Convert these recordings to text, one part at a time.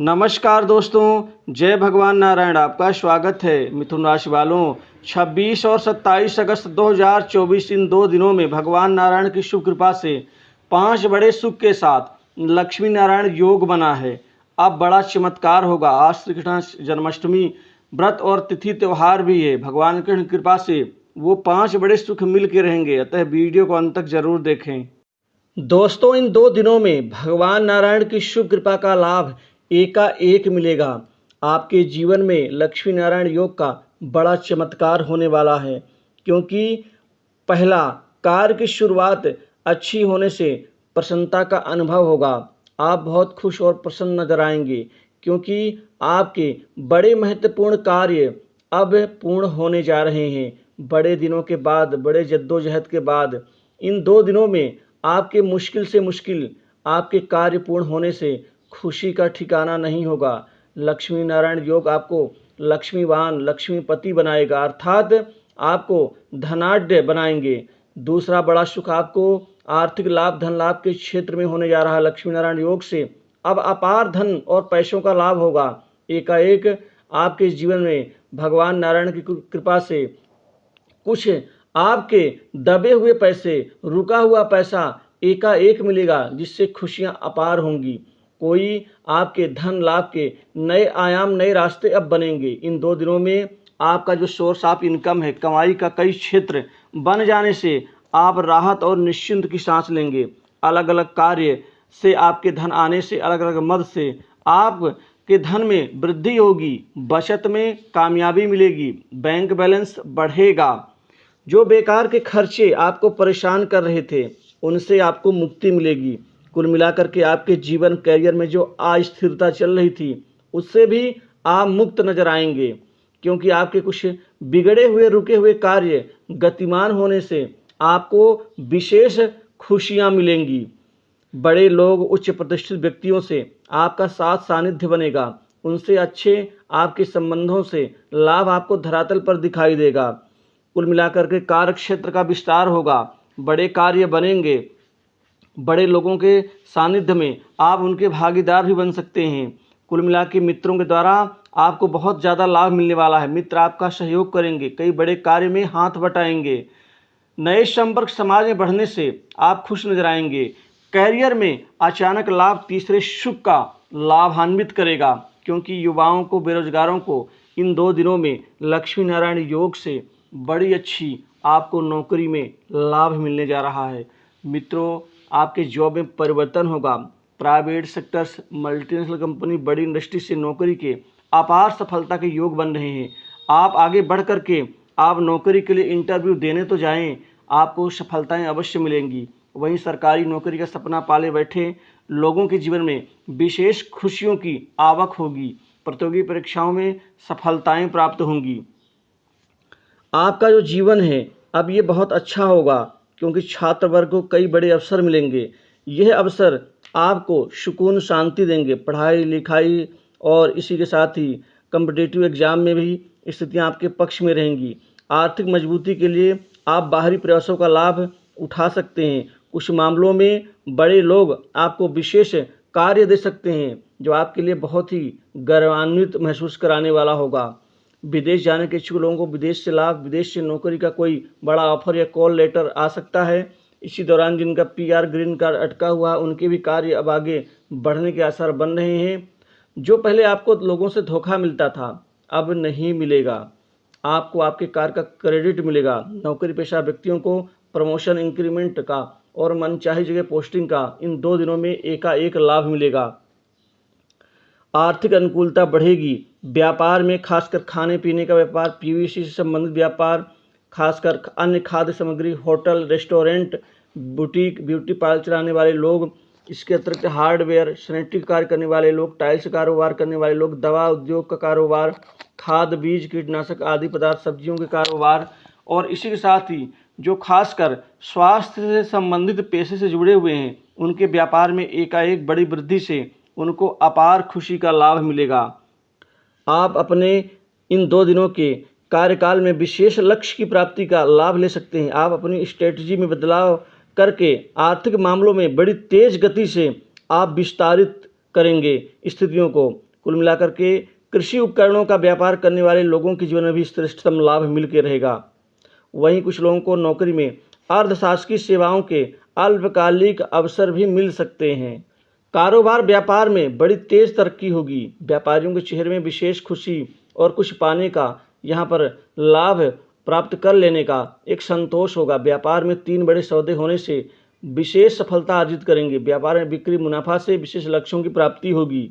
नमस्कार दोस्तों, जय भगवान नारायण। आपका स्वागत है। मिथुन राशि वालों, 26 और 27 अगस्त 2024 इन 2 दिनों में भगवान नारायण की शुभ कृपा से 5 बड़े सुख के साथ लक्ष्मी नारायण योग बना है। अब बड़ा चमत्कार होगा। आज श्री कृष्ण जन्माष्टमी व्रत और तिथि त्यौहार भी है। भगवान की कृपा से वो 5 बड़े सुख मिल के रहेंगे, अतः वीडियो को अंत तक जरूर देखें। दोस्तों, इन 2 दिनों में भगवान नारायण की शुभ कृपा का लाभ एकाएक मिलेगा। आपके जीवन में लक्ष्मी नारायण योग का बड़ा चमत्कार होने वाला है, क्योंकि पहला, कार्य की शुरुआत अच्छी होने से प्रसन्नता का अनुभव होगा। आप बहुत खुश और प्रसन्न नजर आएंगे, क्योंकि आपके बड़े महत्वपूर्ण कार्य अब पूर्ण होने जा रहे हैं। बड़े दिनों के बाद, बड़े जद्दोजहद के बाद इन 2 दिनों में आपके मुश्किल से मुश्किल आपके कार्य पूर्ण होने से खुशी का ठिकाना नहीं होगा। लक्ष्मी नारायण योग आपको लक्ष्मीवान, लक्ष्मीपति बनाएगा, अर्थात आपको धनाढ्य बनाएंगे। दूसरा बड़ा सुख आपको आर्थिक लाभ, धन लाभ के क्षेत्र में होने जा रहा है। लक्ष्मी नारायण योग से अब अपार धन और पैसों का लाभ होगा। एकाएक आपके जीवन में भगवान नारायण की कृपा से कुछ आपके दबे हुए पैसे, रुका हुआ पैसा एकाएक मिलेगा, जिससे खुशियां अपार होंगी। कोई आपके धन लाभ के नए आयाम, नए रास्ते अब बनेंगे। इन 2 दिनों में आपका जो सोर्स ऑफ इनकम है, कमाई का कई क्षेत्र बन जाने से आप राहत और निश्चिंत की सांस लेंगे। अलग अलग कार्य से आपके धन आने से, अलग अलग मद से आपके धन में वृद्धि होगी, बचत में कामयाबी मिलेगी, बैंक बैलेंस बढ़ेगा। जो बेकार के खर्चे आपको परेशान कर रहे थे, उनसे आपको मुक्ति मिलेगी। कुल मिलाकर के आपके जीवन कैरियर में जो अस्थिरता चल रही थी, उससे भी आप मुक्त नजर आएंगे, क्योंकि आपके कुछ बिगड़े हुए, रुके हुए कार्य गतिमान होने से आपको विशेष खुशियां मिलेंगी। बड़े लोग, उच्च प्रतिष्ठित व्यक्तियों से आपका साथ सानिध्य बनेगा। उनसे अच्छे आपके संबंधों से लाभ आपको धरातल पर दिखाई देगा। कुल मिलाकर के कार्य क्षेत्र का विस्तार होगा, बड़े कार्य बनेंगे। बड़े लोगों के सानिध्य में आप उनके भागीदार भी बन सकते हैं। कुल मिला के मित्रों के द्वारा आपको बहुत ज़्यादा लाभ मिलने वाला है। मित्र आपका सहयोग करेंगे, कई बड़े कार्य में हाथ बटाएंगे। नए संपर्क समाज में बढ़ने से आप खुश नजर आएंगे। कैरियर में अचानक लाभ तीसरे सुख का लाभान्वित करेगा, क्योंकि युवाओं को, बेरोजगारों को इन 2 दिनों में लक्ष्मी नारायण योग से बड़ी अच्छी आपको नौकरी में लाभ मिलने जा रहा है। मित्रों, आपके जॉब में परिवर्तन होगा। प्राइवेट सेक्टर्स, मल्टीनेशनल कंपनी, बड़ी इंडस्ट्री से नौकरी के अपार सफलता के योग बन रहे हैं। आप आगे बढ़ कर के आप नौकरी के लिए इंटरव्यू देने तो जाएं, आपको सफलताएं अवश्य मिलेंगी। वहीं सरकारी नौकरी का सपना पाले बैठे लोगों के जीवन में विशेष खुशियों की आवक होगी। प्रतियोगी परीक्षाओं में सफलताएं प्राप्त होंगी। आपका जो जीवन है अब ये बहुत अच्छा होगा, क्योंकि छात्र वर्ग को कई बड़े अवसर मिलेंगे। यह अवसर आपको सुकून, शांति देंगे। पढ़ाई लिखाई और इसी के साथ ही कॉम्पिटिटिव एग्जाम में भी स्थितियां आपके पक्ष में रहेंगी। आर्थिक मजबूती के लिए आप बाहरी प्रयासों का लाभ उठा सकते हैं। कुछ मामलों में बड़े लोग आपको विशेष कार्य दे सकते हैं, जो आपके लिए बहुत ही गौरवान्वित महसूस कराने वाला होगा। विदेश जाने के इच्छुक लोगों को विदेश से लाभ, विदेश से नौकरी का कोई बड़ा ऑफर या कॉल लेटर आ सकता है। इसी दौरान जिनका PR, ग्रीन कार्ड अटका हुआ, उनके भी कार्य अब आगे बढ़ने के आसार बन रहे हैं। जो पहले आपको लोगों से धोखा मिलता था, अब नहीं मिलेगा। आपको आपके कार्य का क्रेडिट मिलेगा। नौकरी पेशा व्यक्तियों को प्रमोशन, इंक्रीमेंट का और मनचाही जगह पोस्टिंग का इन 2 दिनों में एकाएक लाभ मिलेगा। आर्थिक अनुकूलता बढ़ेगी। व्यापार में खासकर खाने पीने का व्यापार, PVC से संबंधित व्यापार, खासकर अन्य खाद्य सामग्री, hotel, restaurant, boutique, beauty parlour चलाने वाले लोग, इसके अतिरिक्त हार्डवेयर, सैनिटरी कार्य करने वाले लोग, टाइल्स कारोबार करने वाले लोग, दवा उद्योग का कारोबार, खाद, बीज, कीटनाशक आदि पदार्थ, सब्जियों के कारोबार, और इसी के साथ ही जो खासकर स्वास्थ्य से संबंधित पेशे से जुड़े हुए हैं, उनके व्यापार में एकाएक बड़ी वृद्धि से उनको अपार खुशी का लाभ मिलेगा। आप अपने इन 2 दिनों के कार्यकाल में विशेष लक्ष्य की प्राप्ति का लाभ ले सकते हैं। आप अपनी स्ट्रेटजी में बदलाव करके आर्थिक मामलों में बड़ी तेज गति से आप विस्तारित करेंगे स्थितियों को। कुल मिलाकर के कृषि उपकरणों का व्यापार करने वाले लोगों के जीवन में भी श्रेष्ठतम लाभ मिल के रहेगा। वहीं कुछ लोगों को नौकरी में अर्धशासकीय सेवाओं के अल्पकालिक अवसर भी मिल सकते हैं। कारोबार व्यापार में बड़ी तेज तरक्की होगी। व्यापारियों के चेहरे में विशेष खुशी और कुछ पाने का, यहाँ पर लाभ प्राप्त कर लेने का एक संतोष होगा। व्यापार में 3 बड़े सौदे होने से विशेष सफलता अर्जित करेंगे। व्यापार में बिक्री मुनाफा से विशेष लक्ष्यों की प्राप्ति होगी।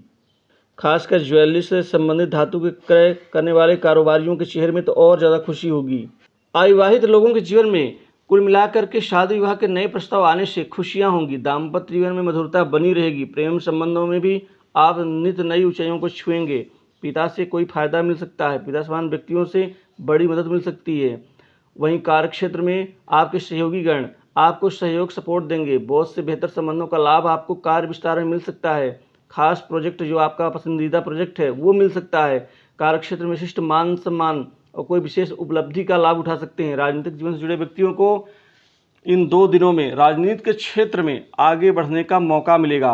खासकर ज्वेलरी से संबंधित धातु के क्रय करने वाले कारोबारियों के चेहरे में तो और ज़्यादा खुशी होगी। अविवाहित लोगों के जीवन में कुल मिलाकर के शादी विवाह के नए प्रस्ताव आने से खुशियां होंगी। दाम्पत्य जीवन में मधुरता बनी रहेगी। प्रेम संबंधों में भी आप नित्य नई ऊंचाइयों को छुएंगे। पिता से कोई फायदा मिल सकता है। पिता समान व्यक्तियों से बड़ी मदद मिल सकती है। वहीं कार्यक्षेत्र में आपके सहयोगीगण आपको सहयोग सपोर्ट देंगे। बॉस से बेहतर संबंधों का लाभ आपको कार्य विस्तार में मिल सकता है। खास प्रोजेक्ट जो आपका पसंदीदा प्रोजेक्ट है वो मिल सकता है। कार्यक्षेत्र में विशिष्ट मान सम्मान और कोई विशेष उपलब्धि का लाभ उठा सकते हैं। राजनीतिक जीवन से जुड़े व्यक्तियों को इन 2 दिनों में राजनीति के क्षेत्र में आगे बढ़ने का मौका मिलेगा।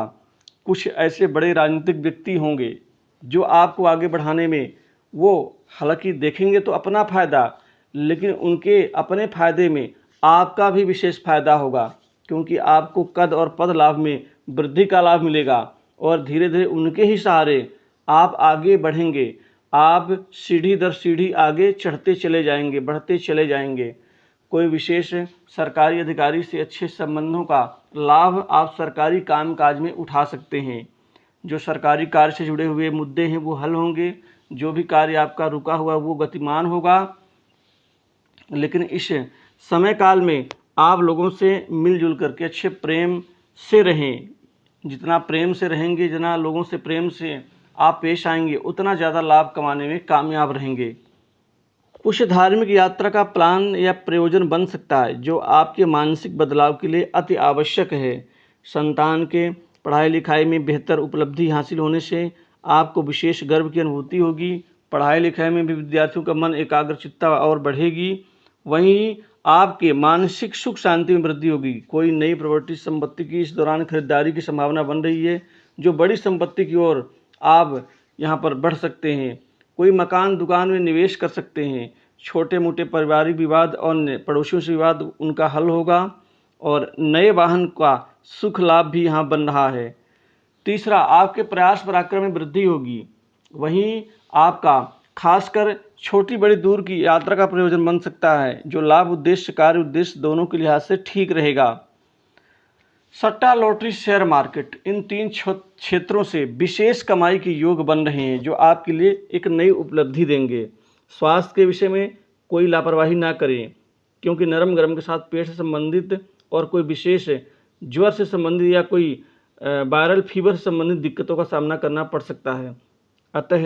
कुछ ऐसे बड़े राजनीतिक व्यक्ति होंगे जो आपको आगे बढ़ाने में वो हालांकि देखेंगे तो अपना फायदा, लेकिन उनके अपने फायदे में आपका भी विशेष फायदा होगा, क्योंकि आपको कद और पद लाभ में वृद्धि का लाभ मिलेगा और धीरे धीरे उनके ही सहारे आप आगे बढ़ेंगे। आप सीढ़ी दर सीढ़ी आगे चढ़ते चले जाएंगे, बढ़ते चले जाएंगे। कोई विशेष सरकारी अधिकारी से अच्छे संबंधों का लाभ आप सरकारी कामकाज में उठा सकते हैं। जो सरकारी कार्य से जुड़े हुए मुद्दे हैं वो हल होंगे। जो भी कार्य आपका रुका हुआ वो गतिमान होगा। लेकिन इस समय काल में आप लोगों से मिलजुल करके अच्छे प्रेम से रहें। जितना प्रेम से रहेंगे, जितना लोगों से प्रेम से आप पेश आएंगे, उतना ज़्यादा लाभ कमाने में कामयाब रहेंगे। कुछ धार्मिक यात्रा का प्लान या प्रयोजन बन सकता है जो आपके मानसिक बदलाव के लिए अति आवश्यक है। संतान के पढ़ाई लिखाई में बेहतर उपलब्धि हासिल होने से आपको विशेष गर्व की अनुभूति होगी। पढ़ाई लिखाई में भी विद्यार्थियों का मन एकाग्रचित्ता और बढ़ेगी। वहीं आपके मानसिक सुख शांति में वृद्धि होगी। कोई नई प्रॉपर्टी संपत्ति की इस दौरान खरीदारी की संभावना बन रही है, जो बड़ी संपत्ति की ओर आप यहाँ पर बढ़ सकते हैं। कोई मकान दुकान में निवेश कर सकते हैं। छोटे मोटे पारिवारिक विवाद और पड़ोसियों से विवाद उनका हल होगा और नए वाहन का सुख लाभ भी यहाँ बन रहा है। तीसरा, आपके प्रयास पराक्रम में वृद्धि होगी। वहीं आपका खासकर छोटी बड़ी दूर की यात्रा का प्रयोजन बन सकता है, जो लाभ उद्देश्य कार्य उद्देश्य दोनों के लिहाज से ठीक रहेगा। सट्टा, लॉटरी, शेयर मार्केट, इन 3 क्षेत्रों से विशेष कमाई के योग बन रहे हैं, जो आपके लिए एक नई उपलब्धि देंगे। स्वास्थ्य के विषय में कोई लापरवाही ना करें, क्योंकि नरम गरम के साथ पेट से संबंधित और कोई विशेष ज्वर से संबंधित या कोई वायरल फीवर से संबंधित दिक्कतों का सामना करना पड़ सकता है। अतः